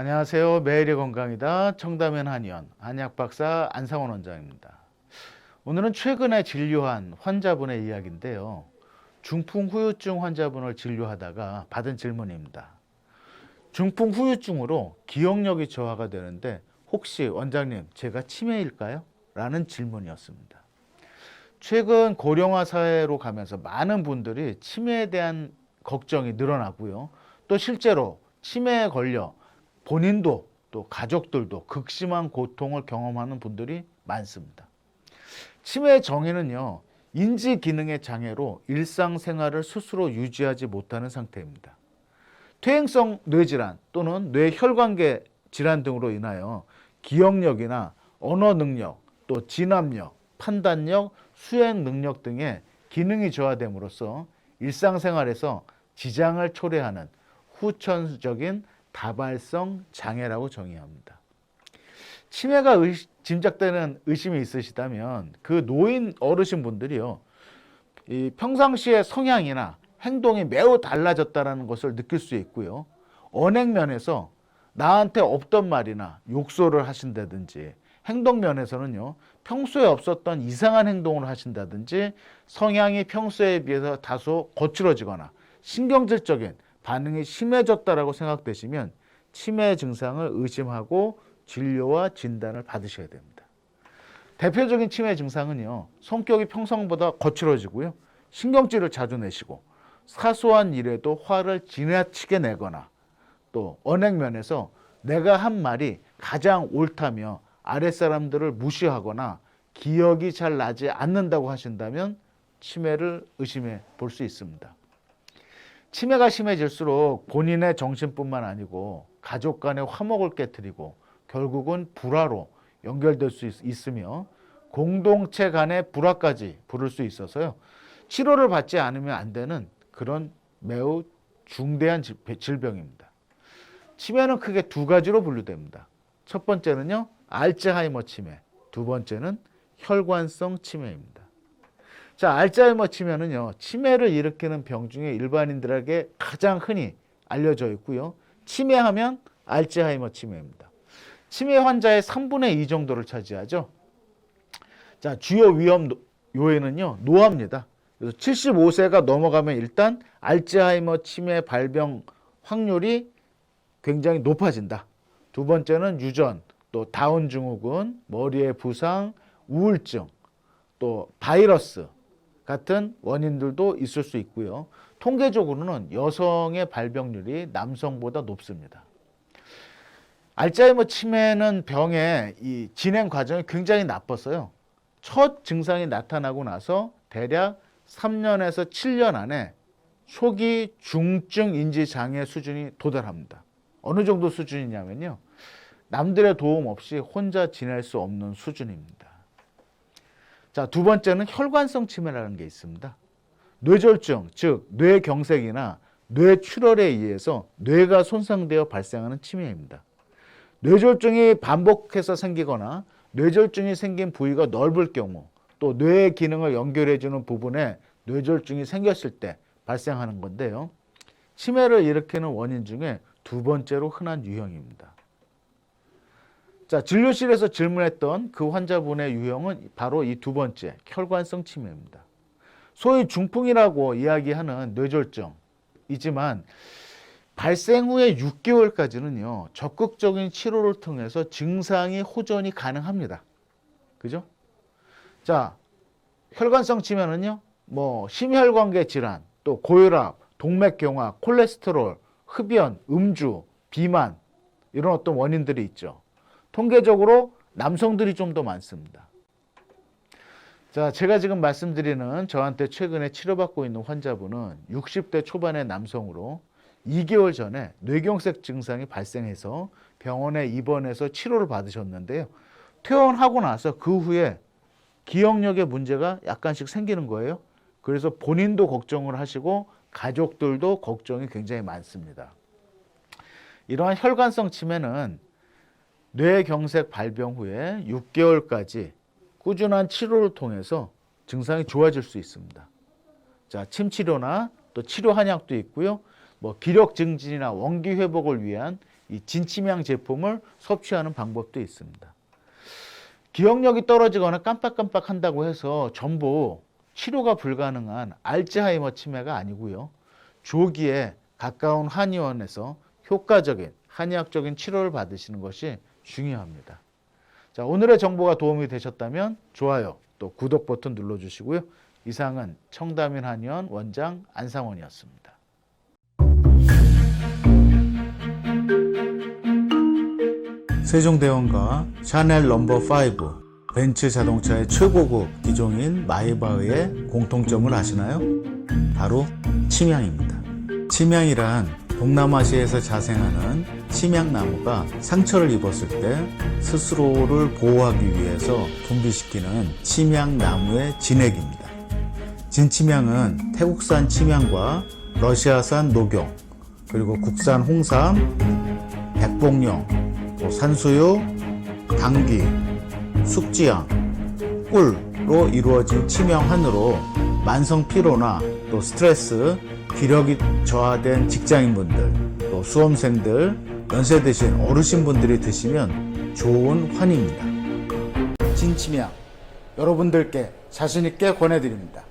안녕하세요. 매일의 건강이다. 청담현 한의원 한의학박사 안상원 원장입니다. 오늘은 최근에 진료한 환자분의 이야기인데요. 중풍 후유증 환자분을 진료하다가 받은 질문입니다. 중풍 후유증으로 기억력이 저하가 되는데 혹시 원장님 제가 치매일까요? 라는 질문이었습니다. 최근 고령화 사회로 가면서 많은 분들이 치매에 대한 걱정이 늘어나고요. 또 실제로 치매에 걸려 본인도 또 가족들도 극심한 고통을 경험하는 분들이 많습니다. 치매의 정의는요, 인지 기능의 장애로 일상생활을 스스로 유지하지 못하는 상태입니다. 퇴행성 뇌질환 또는 뇌혈관계 질환 등으로 인하여 기억력이나 언어 능력, 또 진압력, 판단력, 수행 능력 등의 기능이 저하됨으로써 일상생활에서 지장을 초래하는 후천적인 다발성 장애라고 정의합니다. 치매가 짐작되는 의심이 있으시다면 그 노인 어르신분들이요, 이 평상시의 성향이나 행동이 매우 달라졌다는 것을 느낄 수 있고요. 언행 면에서 나한테 없던 말이나 욕설을 하신다든지, 행동 면에서는요, 평소에 없었던 이상한 행동을 하신다든지, 성향이 평소에 비해서 다소 거칠어지거나 신경질적인 반응이 심해졌다라고 생각되시면 치매 증상을 의심하고 진료와 진단을 받으셔야 됩니다. 대표적인 치매 증상은요, 성격이 평상보다 거칠어지고요, 신경질을 자주 내시고 사소한 일에도 화를 지나치게 내거나 또 언행면에서 내가 한 말이 가장 옳다며 아랫사람들을 무시하거나 기억이 잘 나지 않는다고 하신다면 치매를 의심해 볼 수 있습니다. 치매가 심해질수록 본인의 정신뿐만 아니고 가족 간의 화목을 깨트리고 결국은 불화로 연결될 수 있으며 공동체 간의 불화까지 부를 수 있어서요. 치료를 받지 않으면 안 되는 그런 매우 중대한 질병입니다. 치매는 크게 두 가지로 분류됩니다. 첫 번째는요, 알츠하이머 치매, 두 번째는 혈관성 치매입니다. 자, 알츠하이머 치매는요, 치매를 일으키는 병 중에 일반인들에게 가장 흔히 알려져 있고요. 치매하면 알츠하이머 치매입니다. 치매 환자의 3분의 2 정도를 차지하죠. 자, 주요 위험 요인은요, 노화입니다. 그래서 75세가 넘어가면 일단 알츠하이머 치매 발병 확률이 굉장히 높아진다. 두 번째는 유전, 또 다운 증후군, 머리의 부상, 우울증, 또 바이러스 같은 원인들도 있을 수 있고요. 통계적으로는 여성의 발병률이 남성보다 높습니다. 알츠하이머 치매는 병의 이 진행 과정이 굉장히 나빴어요. 첫 증상이 나타나고 나서 대략 3년에서 7년 안에 초기 중증 인지 장애 수준이 도달합니다. 어느 정도 수준이냐면요, 남들의 도움 없이 혼자 지낼 수 없는 수준입니다. 자, 두 번째는 혈관성 치매라는 게 있습니다. 뇌졸중, 즉 뇌경색이나 뇌출혈에 의해서 뇌가 손상되어 발생하는 치매입니다. 뇌졸중이 반복해서 생기거나 뇌졸중이 생긴 부위가 넓을 경우, 또 뇌의 기능을 연결해주는 부분에 뇌졸중이 생겼을 때 발생하는 건데요. 치매를 일으키는 원인 중에 두 번째로 흔한 유형입니다. 자, 진료실에서 질문했던 그 환자분의 유형은 바로 이 두 번째, 혈관성 치매입니다. 소위 중풍이라고 이야기하는 뇌졸중이지만 발생 후에 6개월까지는요, 적극적인 치료를 통해서 증상이 호전이 가능합니다. 그죠? 자, 혈관성 치매는요, 심혈관계 질환, 또 고혈압, 동맥경화, 콜레스테롤, 흡연, 음주, 비만, 이런 어떤 원인들이 있죠. 통계적으로 남성들이 좀 더 많습니다. 자, 제가 지금 말씀드리는 저한테 최근에 치료받고 있는 환자분은 60대 초반의 남성으로 2개월 전에 뇌경색 증상이 발생해서 병원에 입원해서 치료를 받으셨는데요. 퇴원하고 나서 그 후에 기억력에 문제가 약간씩 생기는 거예요. 그래서 본인도 걱정을 하시고 가족들도 걱정이 굉장히 많습니다. 이러한 혈관성 치매는 뇌경색 발병 후에 6개월까지 꾸준한 치료를 통해서 증상이 좋아질 수 있습니다. 자, 침치료나 또 치료 한약도 있고요. 기력 증진이나 원기 회복을 위한 이 진치명 제품을 섭취하는 방법도 있습니다. 기억력이 떨어지거나 깜빡깜빡 한다고 해서 전부 치료가 불가능한 알츠하이머 치매가 아니고요. 조기에 가까운 한의원에서 효과적인 한의학적인 치료를 받으시는 것이 중요합니다. 자, 오늘의 정보가 도움이 되셨다면 좋아요, 또 구독 버튼 눌러주시고요. 이상은 청담인 한의원 원장 안상원이었습니다. 세종대왕과 샤넬 넘버 5, 벤츠 자동차의 최고급 기종인 마이바흐의 공통점을 아시나요? 바로 침향입니다. 침향이란 동남아시아에서 자생하는 침향나무가 상처를 입었을 때 스스로를 보호하기 위해서 분비시키는 침향나무의 진액입니다. 진침향은 태국산 침향과 러시아산 녹용, 그리고 국산 홍삼, 백봉령, 또 산수유, 당귀, 숙지향, 꿀로 이루어진 침향환으로 만성 피로나 또 스트레스, 기력이 저하된 직장인분들, 또 수험생들, 연세 드신 어르신분들이 드시면 좋은 환입니다. 진침향 여러분들께 자신있게 권해드립니다.